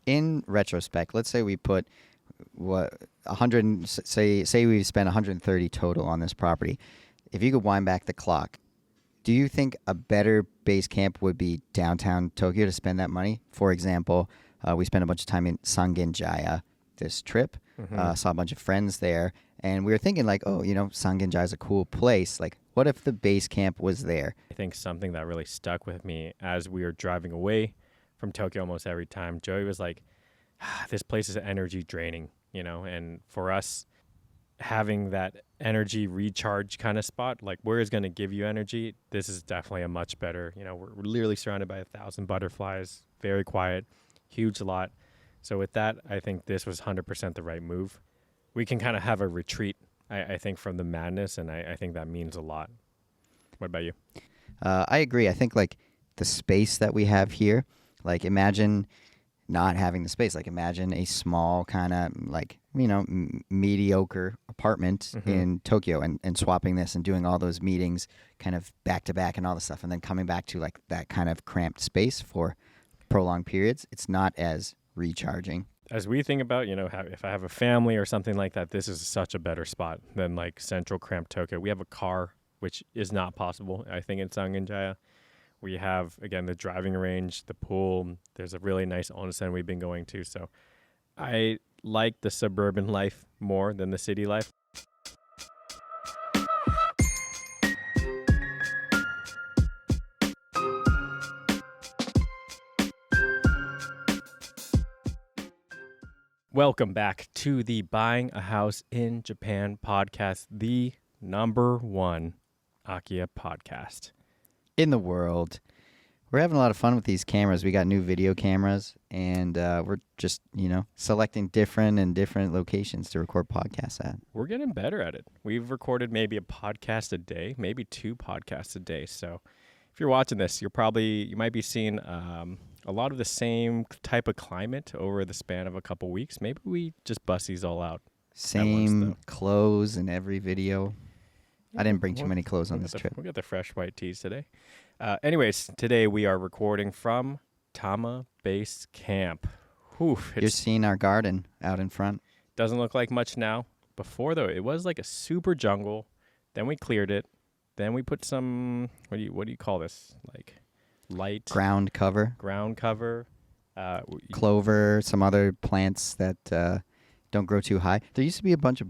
in retrospect, let's say we put what 100 say we spent 130 total on this property. If you could wind back the clock, do you think a better base camp would be downtown Tokyo to spend that money? For example, we spent a bunch of time in Sangenjaya this trip, saw a bunch of friends there, and we were thinking like, oh, Sangenjaya is a cool place. Like, what if the base camp was there? I think something that really stuck with me as we were driving away from Tokyo almost every time, Joey was like, this place is energy draining, and for us, having that energy recharge kind of spot, like where is going to give you energy, this is definitely a much better, we're literally surrounded by 1,000 butterflies, very quiet, huge lot. So with that, I think this was 100% the right move. We can kind of have a retreat, I think, from the madness, and I think that means a lot. What about you? I agree. I think like the space that we have here, like imagine not having the space. Like imagine a small kind of like, mediocre apartment in Tokyo and swapping this and doing all those meetings kind of back to back and all the stuff. And then coming back to like that kind of cramped space for prolonged periods. It's not as recharging. As we think about, if I have a family or something like that, this is such a better spot than like central cramped Tokyo. We have a car, which is not possible, I think, in Sangenjaya. We have, again, the driving range, the pool. There's a really nice onsen we've been going to. So I like the suburban life more than the city life. Welcome back to the Buying a House in Japan podcast, the #1 akiya podcast in the world. We're having a lot of fun with these cameras. We got new video cameras, and we're just, selecting different locations to record podcasts at. We're getting better at it. We've recorded maybe a podcast a day, maybe 2 podcasts a day. So if you're watching this, you might be seeing a lot of the same type of climate over the span of a couple weeks. Maybe we just bust these all out. Same clothes in every video. I didn't bring too many clothes on this trip. We got the fresh white tees today. Anyways, today we are recording from Tama Base Camp. You're seeing our garden out in front. Doesn't look like much now. Before, though, it was like a super jungle. Then we cleared it. Then we put some, what do you call this? Like light. Ground cover. Clover, some other plants that don't grow too high. There used to be a bunch of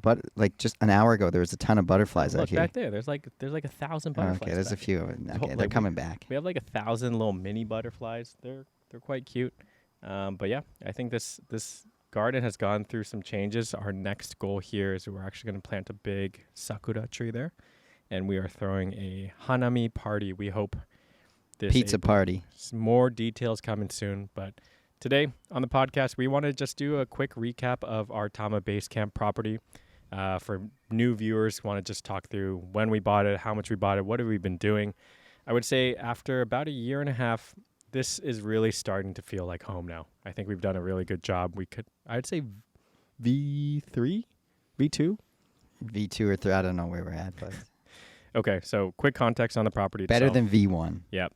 just an hour ago there was a ton of butterflies out here. Look back there. There's like 1,000 butterflies. Okay, there's a few of them. Okay, they're coming back. We have like 1,000 little mini butterflies. They're quite cute. But yeah, I think this garden has gone through some changes. Our next goal here is we're actually going to plant a big sakura tree there, and we are throwing a hanami party. We hope this pizza party. More details coming soon, but today on the podcast, we want to just do a quick recap of our Tama Base Camp property. For new viewers, want to just talk through when we bought it, how much we bought it, what have we been doing. I would say after about a year and a half, this is really starting to feel like home now. I think we've done a really good job. I'd say V3, V2? V2 or 3, I don't know where we're at, but... Okay, so quick context on the property itself. Better than V1. Yeah.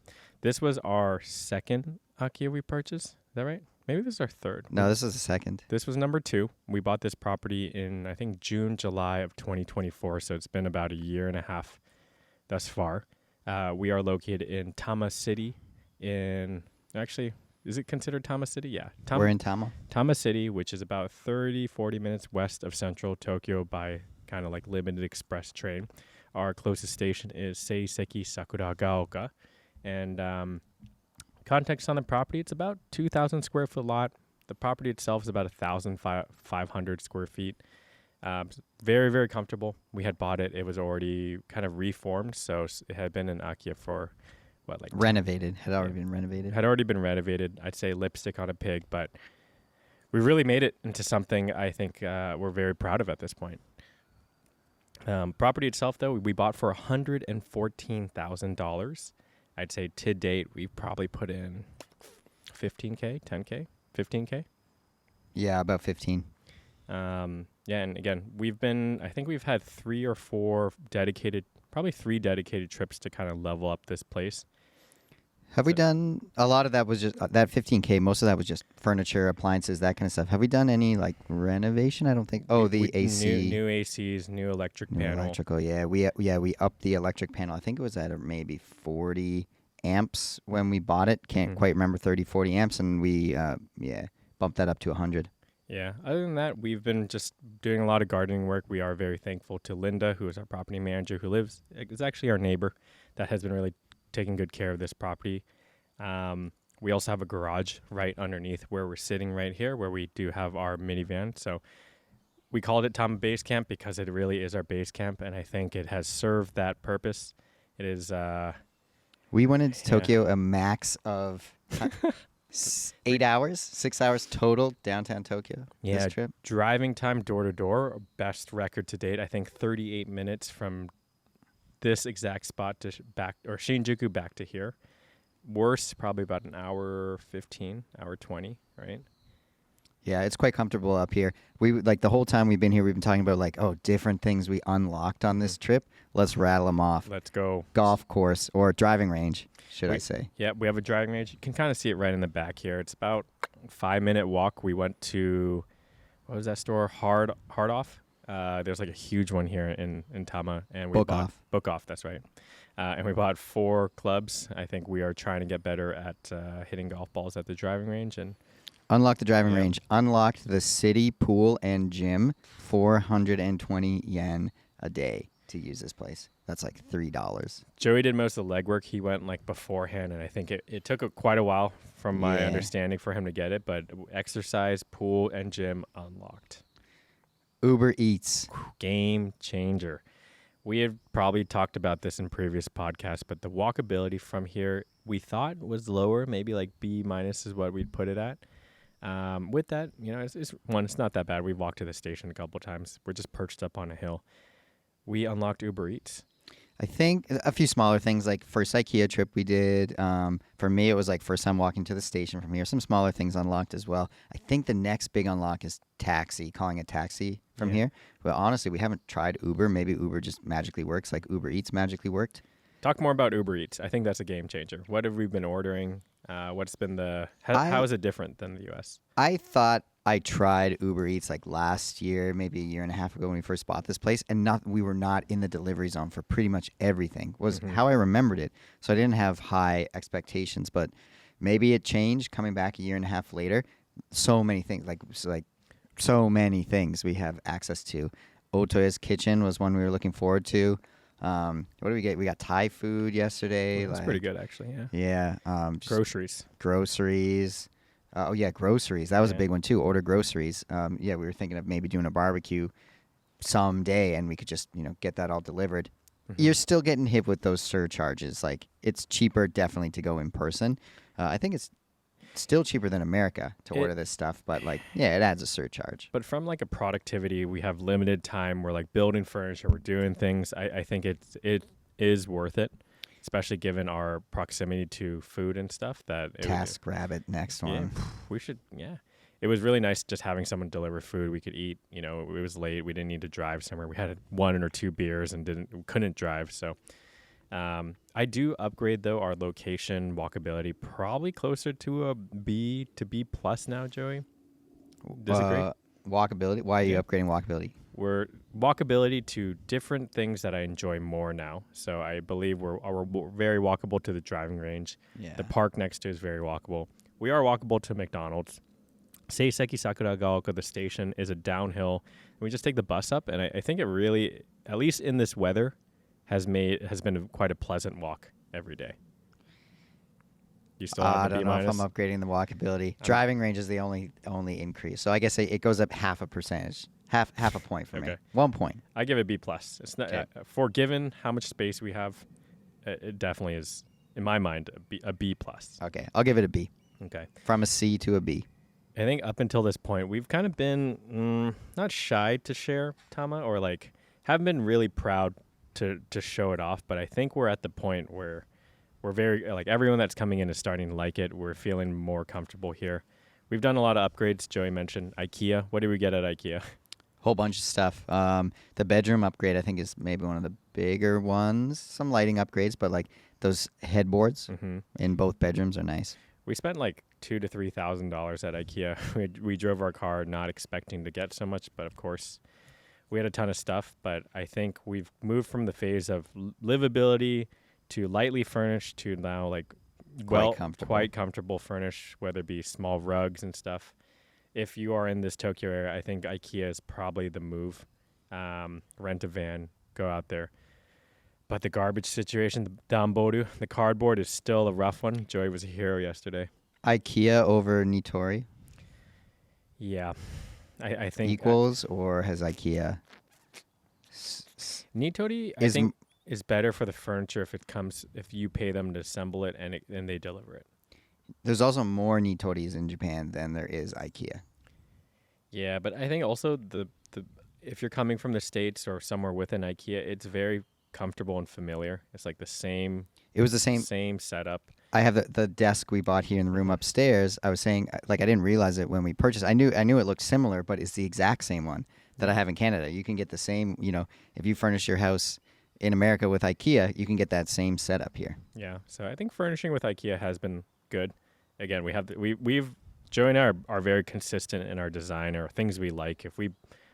This was our second akiya we purchased. Is that right? Maybe this is our third. No, this is the second. This was number 2. We bought this property in, I think, June, July of 2024. So it's been about a year and a half thus far. We are located in Tama City actually, is it considered Tama City? Yeah. We're in Tama. Tama City, which is about 40 minutes west of central Tokyo by kind of like limited express train. Our closest station is Seiseki Sakuragaoka. And context on the property, it's about 2,000 square foot lot. The property itself is about 1,500 square feet. Very, very comfortable. We had bought it. It was already kind of reformed. So it had been an akiya for, renovated. Had already been renovated. Had already been renovated. I'd say lipstick on a pig. But we really made it into something I think we're very proud of at this point. Property itself, though, we bought for $114,000. I'd say to date, we've probably put in 15K, 10K, 15K. Yeah, about 15. Yeah, and again, I think we've had 3 or 4 dedicated trips to kind of level up this place. Have we done a lot of that? Was just that 15K. Most of that was just furniture, appliances, that kind of stuff. Have we done any like renovation? I don't think. Oh, the AC, new ACs, new electric new panel. electrical. Yeah, we upped the electric panel. I think it was at maybe 40 amps when we bought it. Can't quite remember 30, 40 amps, and we bumped that up to 100. Yeah. Other than that, we've been just doing a lot of gardening work. We are very thankful to Linda, who is our property manager, who is actually our neighbor, that has been really taking good care of this property. We also have a garage right underneath where we're sitting right here, where we do have our minivan. So we called it Tama Base Camp because it really is our base camp, and I think it has served that purpose. It is. We went into Tokyo a max of 8 hours, 6 hours total downtown Tokyo. Yeah, this trip. driving time door to door, best record to date. I think 38 minutes from this exact spot to Shinjuku back to here. Worst, probably about an hour 15, hour 20, right? Yeah, it's quite comfortable up here. We like the whole time we've been here, we've been talking about like, different things we unlocked on this trip. Let's rattle them off. Let's go. Golf course or driving range, I say? Yeah, we have a driving range. You can kind of see it right in the back here. It's about a 5-minute walk. We went to, what was that store? Hard Off. There's like a huge one here in Tama, and we bought Book Off. That's right. And we bought 4 clubs. I think we are trying to get better at hitting golf balls at the driving range and unlocked the driving range. Unlocked the city pool and gym. 420 yen a day to use this place. That's like $3. Joey did most of the legwork. He went like beforehand, and I think it took quite a while, from my understanding, for him to get it. But exercise, pool, and gym unlocked. Uber Eats. Game changer. We had probably talked about this in previous podcasts, but the walkability from here we thought was lower, maybe like B- is what we'd put it at. With that, it's not that bad. We've walked to the station a couple times. We're just perched up on a hill. We unlocked Uber Eats. I think a few smaller things, like first IKEA trip we did. For me, it was like first time walking to the station from here. Some smaller things unlocked as well. I think the next big unlock is calling a taxi from here. But honestly, we haven't tried Uber. Maybe Uber just magically works like Uber Eats magically worked. Talk more about Uber Eats. I think that's a game changer. What have we been ordering? What's been how is it different than the U.S.? I thought I tried Uber Eats like last year, maybe a year and a half ago when we first bought this place, and we were not in the delivery zone for pretty much everything, was how I remembered it. So I didn't have high expectations, but maybe it changed coming back a year and a half later. So many things, like so many things we have access to. Otoya's Kitchen was one we were looking forward to. What did we get? We got Thai food yesterday. That's pretty good, actually. Yeah. Groceries. Groceries. Groceries. That was a big one too. Order groceries. We were thinking of maybe doing a barbecue someday, and we could just get that all delivered. You're still getting hit with those surcharges. Like, it's cheaper definitely to go in person. I think it's still cheaper than America to order this stuff, but it adds a surcharge. But from like a productivity, we have limited time. We're like building furniture. We're doing things. I think it is worth it, especially given our proximity to food and stuff. TaskRabbit, next one. We should. Yeah, it was really nice just having someone deliver food we could eat. It was late. We didn't need to drive somewhere. We had 1 or 2 beers and couldn't drive. So. I do upgrade though our location walkability, probably closer to a B to B plus now, Joey. Disagree? Walkability. Why are you upgrading walkability? We're walkability to different things that I enjoy more now. So I believe we're very walkable to the driving range. Yeah. The park next to is very walkable. We are walkable to McDonald's. Seiseki Sakuragaoka, the station, is a downhill. We just take the bus up, and I think it really, at least in this weather, has been quite a pleasant walk every day. You still have I don't know if I'm upgrading the walkability. Driving range is the only increase. So I guess it goes up half a percentage, half a point for me. 1 point. I give it B plus. It's not for given how much space we have. It definitely is, in my mind, a B plus. Okay, I'll give it a B. Okay, from a C to a B. I think up until this point, we've kind of been not shy to share Tama, or like haven't been really proud to show it off, but I think we're at the point where we're very, like, everyone that's coming in is starting to like it. We're feeling more comfortable here. We've done a lot of upgrades. Joey mentioned IKEA. What did we get at IKEA? Whole bunch of stuff. The bedroom upgrade, I think, is maybe one of the bigger ones. Some lighting upgrades, but like those headboards in both bedrooms are nice. We spent like $2,000 to $3,000 at IKEA. We drove our car not expecting to get so much, but of course we had a ton of stuff. But I think we've moved from the phase of livability to lightly furnished to now like quite comfortable furnished, whether it be small rugs and stuff. If you are in this Tokyo area, I think IKEA is probably the move. Rent a van, go out there. But the garbage situation, the danboru, the cardboard is still a rough one. Joey was a hero yesterday. IKEA over Nitori? Yeah, I think equals, or has IKEA? Nitori, I think, is better for the furniture if you pay them to assemble it and they deliver it. There's also more Nitoris in Japan than there is IKEA. Yeah, but I think also the if you're coming from the States or somewhere with an IKEA, it's very comfortable and familiar. It's like the same. It was the same setup. I have the desk we bought here in the room upstairs. I was saying, like, I didn't realize it when we purchased. I knew it looked similar, but it's the exact same one that I have in Canada. You can get the same, if you furnish your house in America with IKEA, you can get that same setup here. Yeah, so I think furnishing with IKEA has been good. Again, we've Joey and I are very consistent in our design or things we like. If we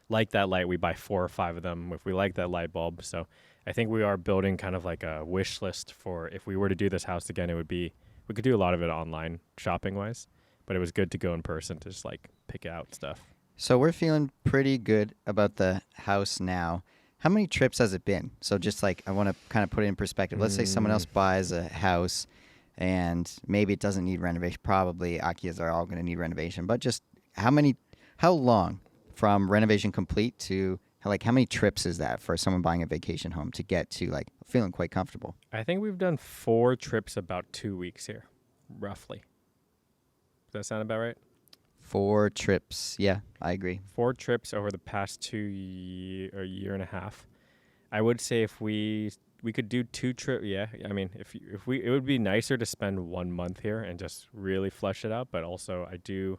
like that light, we buy 4 or 5 of them. If we like that light bulb, so I think we are building kind of like a wish list for if we were to do this house again. It would be we could do a lot of it online shopping wise, but it was good to go in person to just like pick out stuff. So we're feeling pretty good about the house now. How many trips has it been? So just like I want to kind of put it in perspective. Let's say someone else buys a house and maybe it doesn't need renovation. Probably Akiyas are all going to need renovation. But just how long from renovation complete to how many trips is that for someone buying a vacation home to get to like feeling quite comfortable? I think we've done 4 trips about 2 weeks here, roughly. Does that sound about right? 4 trips. Yeah, I agree. 4 trips over the past a year and a half. I would say if we could do 2 trips. Yeah, I mean, if we it would be nicer to spend 1 month here and just really flesh it out. But also, I do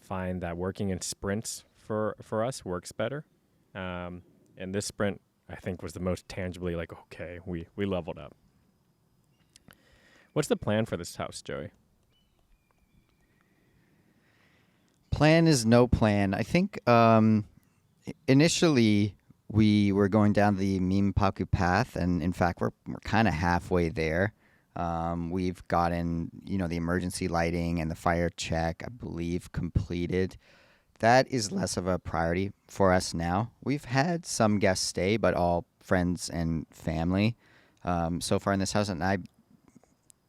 find that working in sprints for us works better. And this sprint, I think, was the most tangibly like, okay, we leveled up. What's the plan for this house, Joey? Plan is no plan. I think initially we were going down the Minpaku path, and in fact, we're kind of halfway there. We've gotten, the emergency lighting and the fire check, I believe, completed. That is less of a priority for us now. We've had some guests stay, but all friends and family so far in this house, and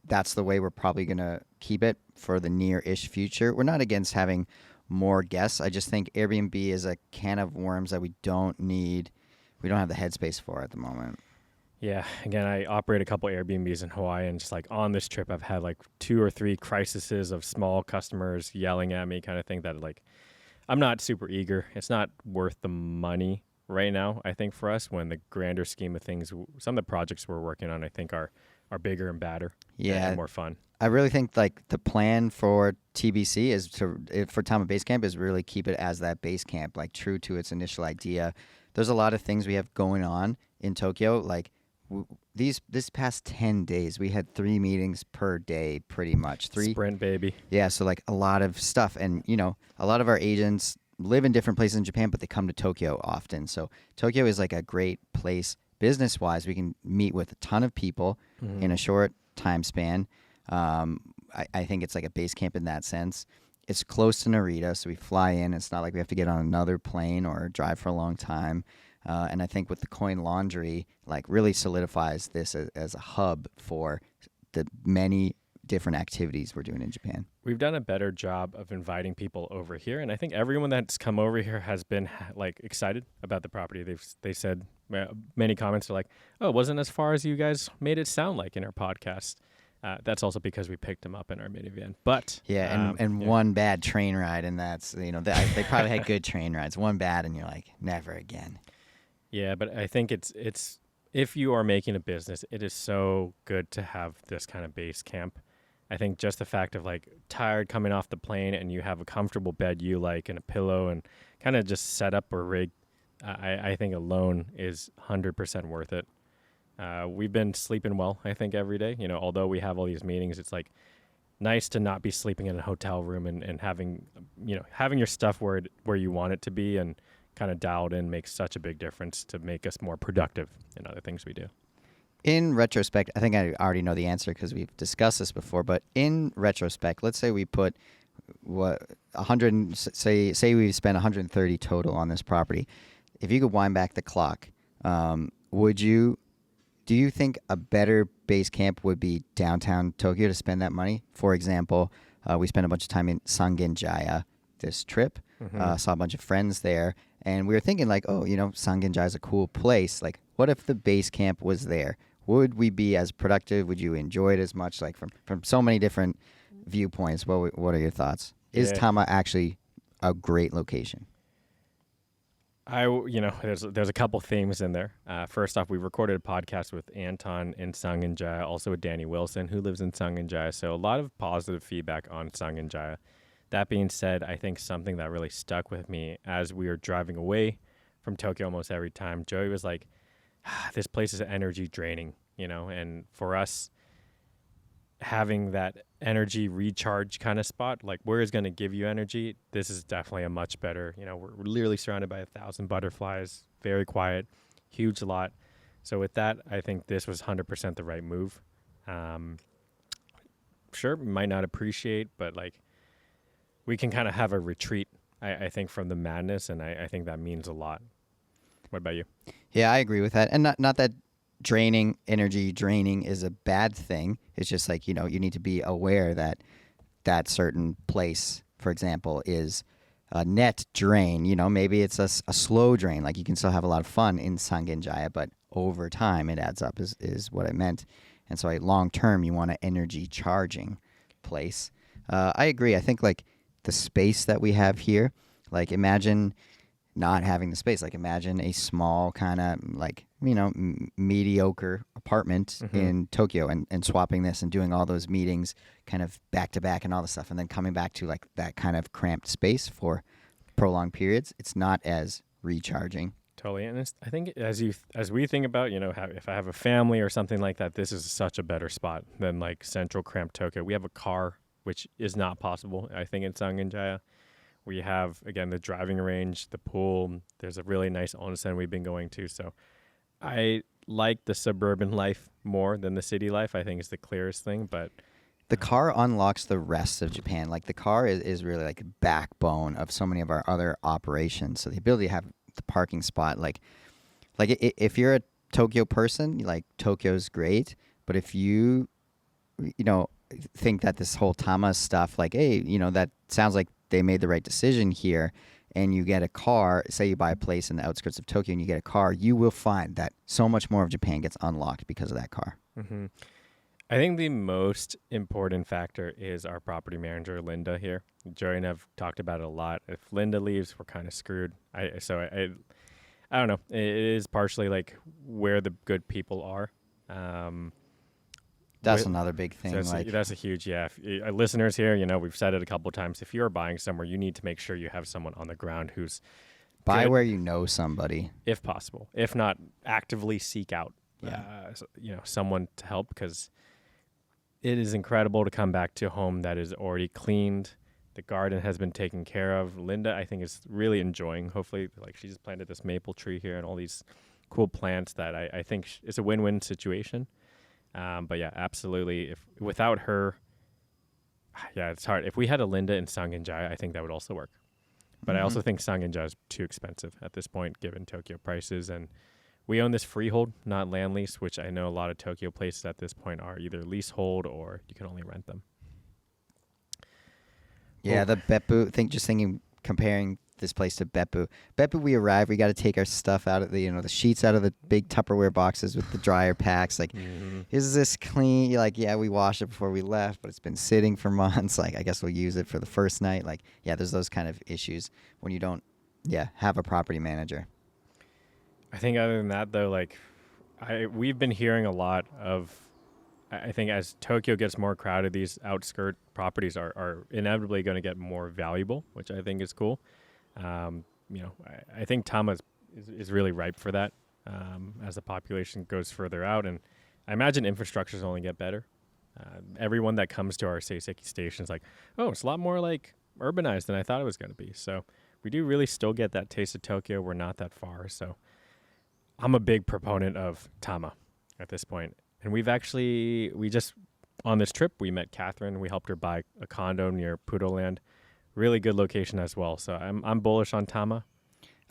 that's the way we're probably going to keep it for the near-ish future. We're not against having more guests. I just think Airbnb is a can of worms that we don't have the headspace for at the moment. Yeah, again, I operate a couple Airbnbs in Hawaii, and just like on this trip, I've had like 2 or 3 crises of small customers yelling at me, kind of thing that like I'm not super eager. It's not worth the money right now, I think, for us, when the grander scheme of things, some of the projects we're working on, I think are bigger and badder and more fun. I really think like the plan for TBC is for Tama Base Camp is really keep it as that base camp, like true to its initial idea. There's a lot of things we have going on in Tokyo. Like this past 10 days, we had 3 meetings per day, pretty much. 3 sprint, baby. Yeah, so like a lot of stuff, and a lot of our agents live in different places in Japan, but they come to Tokyo often. So Tokyo is like a great place business-wise. We can meet with a ton of people in a short time span. I think it's like a base camp in that sense. It's close to Narita, so we fly in. It's not like we have to get on another plane or drive for a long time. And I think with the coin laundry, like really solidifies this as a hub for the many different activities we're doing in Japan. We've done a better job of inviting people over here, and I think everyone that's come over here has been like excited about the property. They said many comments are like, "Oh, it wasn't as far as you guys made it sound like in our podcast." That's also because we picked them up in our minivan. But one bad train ride, and that's they probably had good train rides. One bad, and you're like, never again. Yeah, but I think it's if you are making a business, it is so good to have this kind of base camp. I think just the fact of like tired coming off the plane and you have a comfortable bed you like and a pillow and kind of just set up or rig, I think alone is 100% worth it. We've been sleeping well, I think, every day. Although we have all these meetings, it's like nice to not be sleeping in a hotel room and having, having your stuff where you want it to be and kind of dialed in makes such a big difference to make us more productive in other things we do. In retrospect, I think I already know the answer because we've discussed this before. But in retrospect, let's say we put 100. Say we spent 130 total on this property. If you could wind back the clock, would you? Do you think a better base camp would be downtown Tokyo to spend that money? For example, we spent a bunch of time in Sangenjaya this trip. Saw a bunch of friends there, and we were thinking like, oh, Sangenjaya is a cool place. Like, what if the base camp was there? Would we be as productive? Would you enjoy it as much? Like from so many different viewpoints. What are your thoughts? Is Tama actually a great location? There's a couple themes in there. First off, we recorded a podcast with Anton in Sangenjaya, also with Danny Wilson, who lives in Sangenjaya. So a lot of positive feedback on Sangenjaya. That being said, I think something that really stuck with me as we were driving away from Tokyo almost every time, Joey was like, this place is energy draining, and for us, having that energy recharge kind of spot, like where is going to give you energy, this is definitely a much better, we're literally surrounded by 1,000 butterflies, very quiet, huge lot. So with that, I think this was 100% the right move. Sure, might not appreciate, but like we can kind of have a retreat, I think, from the madness, and I think that means a lot. What about you? Yeah, I agree with that. And not that energy draining is a bad thing. It's just like, you need to be aware that that certain place, for example, is a net drain. Maybe it's a slow drain. Like you can still have a lot of fun in Sangenjaya, but over time it adds up is what I meant. And so long term, you want an energy charging place. I agree. I think like the space that we have here, like imagine not having the space. Like imagine a small kind of like, mediocre apartment in Tokyo and swapping this and doing all those meetings kind of back to back and all the stuff. And then coming back to like that kind of cramped space for prolonged periods. It's not as recharging. Totally. And I think as we think about, if I have a family or something like that, this is such a better spot than like central cramped Tokyo. We have a car, which is not possible, I think, in Sangenjaya. We have, again, the driving range, the pool. There's a really nice onsen we've been going to. So I like the suburban life more than the city life, I think is the clearest thing. But the car unlocks the rest of Japan. Like the car is really like a backbone of so many of our other operations. So the ability to have the parking spot, like if you're a Tokyo person, like Tokyo's great. But if you think that this whole Tama stuff, like, hey, that sounds like they made the right decision here, and you get a car, say you buy a place in the outskirts of Tokyo and you get a car, you will find that so much more of Japan gets unlocked because of that car. I think the most important factor is our property manager, Linda, here. Joey and I have talked about it a lot. If Linda leaves, we're kind of screwed. I don't know. It is partially like where the good people are. That's another big thing. So that's a huge, listeners here, we've said it a couple of times. If you're buying somewhere, you need to make sure you have someone on the ground who's buy good, where you know somebody, if possible. If not, actively seek out, someone to help, because it is incredible to come back to a home that is already cleaned. The garden has been taken care of. Linda, I think, is really enjoying. Hopefully, like she's planted this maple tree here and all these cool plants that I think it's a win-win situation. But yeah, absolutely. If without her, it's hard. If we had a Linda in Sangenjaya, I think that would also work. But I also think Sangenjaya is too expensive at this point, given Tokyo prices. And we own this freehold, not land lease, which I know a lot of Tokyo places at this point are either leasehold or you can only rent them. Yeah, the Beppu thing. Just thinking, comparing this place to Beppu. Beppu, we arrive, we got to take our stuff out of the sheets out of the big Tupperware boxes with the dryer packs. Like, is this clean? You're like, yeah, we washed it before we left, but it's been sitting for months. Like, I guess we'll use it for the first night. Like, yeah, there's those kind of issues when you don't, have a property manager. I think other than that, though, like, we've been hearing a lot of I think as Tokyo gets more crowded, these outskirt properties are inevitably going to get more valuable, which I think is cool. I think Tama is really ripe for that as the population goes further out. And I imagine infrastructures only get better. Everyone that comes to our Seiseki station is like, oh, it's a lot more like urbanized than I thought it was going to be. So we do really still get that taste of Tokyo. We're not that far. So I'm a big proponent of Tama at this point. And we just, on this trip, we met Catherine. We helped her buy a condo near Pudo Land. Really good location as well. So I'm bullish on Tama.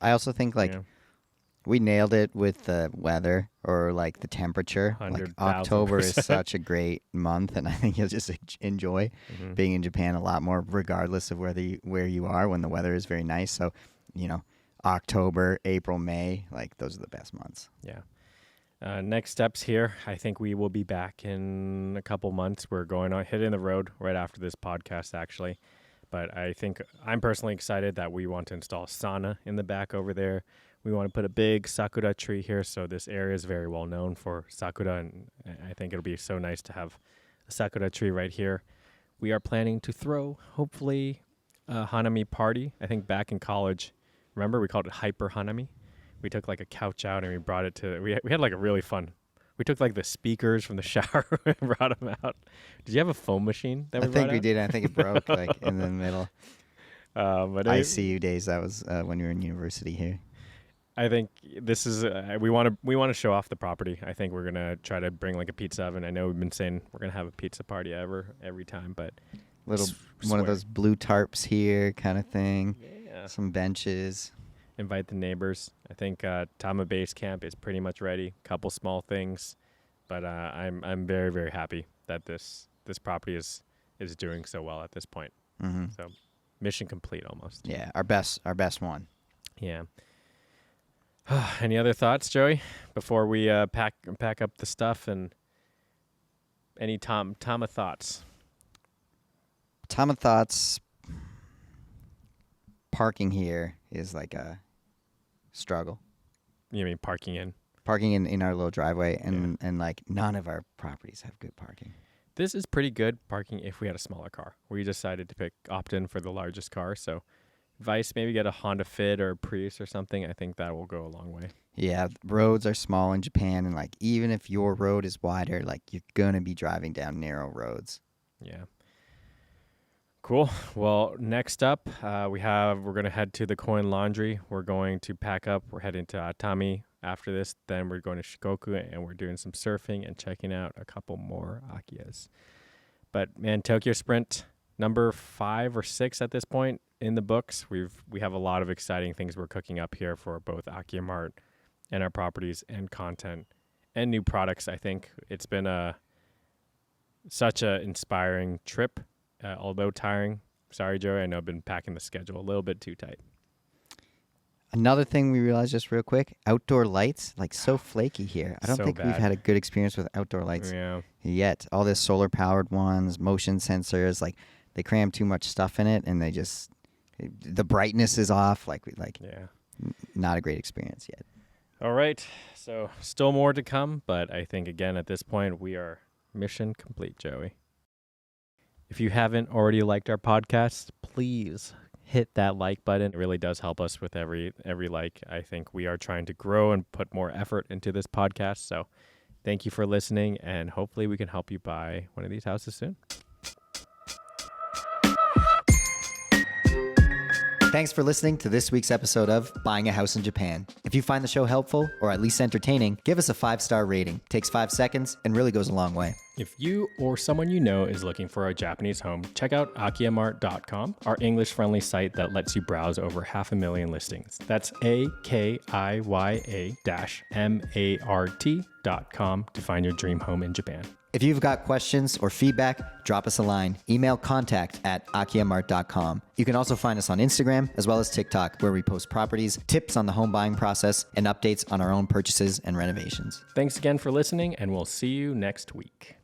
I also think we nailed it with the weather or like the temperature. Like October is such a great month, and I think you'll just enjoy being in Japan a lot more, regardless of where you are when the weather is very nice. So, October, April, May, like those are the best months. Yeah. Next steps here, I think we will be back in a couple months. We're hitting the road right after this podcast, actually. But I think I'm personally excited that we want to install a sauna in the back over there. We want to put a big sakura tree here, so this area is very well known for sakura, and I think it'll be so nice to have a sakura tree right here. We are planning to throw, hopefully, a hanami party. I think back in college, remember we called it Hyper Hanami? We took like a couch out and we brought it we had like a really fun. We took like the speakers from the shower and brought them out. Did you have a foam machine that we brought out? I think we did. I think it broke like in the middle. But ICU days. That was when we were in university here. I think this is we want to show off the property. I think we're gonna try to bring like a pizza oven. I know we've been saying we're gonna have a pizza party every time, but one of those blue tarps here kind of thing. Yeah. Some benches. Invite the neighbors. I think Tama Base Camp is pretty much ready. Couple small things, but I'm very, very happy that this property is doing so well at this point. Mm-hmm. So mission complete almost. Yeah, our best one. Yeah. Any other thoughts, Joey, before we pack up the stuff, and any Tama thoughts? Tama thoughts. Parking here is like a struggle. You mean parking in our little driveway, and like none of our properties have good parking. This is pretty good parking if we had a smaller car. We decided to opt in for the largest car, so advice, maybe get a Honda Fit or a Prius or something. I think that will go a long way. Yeah, roads are small in Japan, and like even if your road is wider, like you're gonna be driving down narrow roads. Yeah. Cool. Well, next up, we're going to head to the Coin Laundry. We're going to pack up. We're heading to Atami after this. Then we're going to Shikoku, and we're doing some surfing and checking out a couple more akiyas. But, man, Tokyo Sprint, number 5 or 6 at this point in the books. We have a lot of exciting things we're cooking up here for both Akiya Mart and our properties and content and new products. I think it's been such an inspiring trip. Although tiring. Sorry, Joey, I know I've been packing the schedule a little bit too tight. Another thing we realized just real quick, outdoor lights, like so flaky here. I don't think we've had a good experience with outdoor lights yet. All this solar powered ones, motion sensors, like they cram too much stuff in it, and the brightness is off. Not a great experience yet. All right. So still more to come, but I think again at this point we are mission complete, Joey. If you haven't already liked our podcast, please hit that like button. It really does help us with every like. I think we are trying to grow and put more effort into this podcast. So thank you for listening, and hopefully we can help you buy one of these houses soon. Thanks for listening to this week's episode of Buying a House in Japan. If you find the show helpful or at least entertaining, give us a 5-star rating. Takes 5 seconds and really goes a long way. If you or someone you know is looking for a Japanese home, check out akiyamart.com, our English-friendly site that lets you browse over 500,000 listings. That's akiya-mart.com to find your dream home in Japan. If you've got questions or feedback, drop us a line. Email contact@akiyamart.com. You can also find us on Instagram as well as TikTok, where we post properties, tips on the home buying process, and updates on our own purchases and renovations. Thanks again for listening, and we'll see you next week.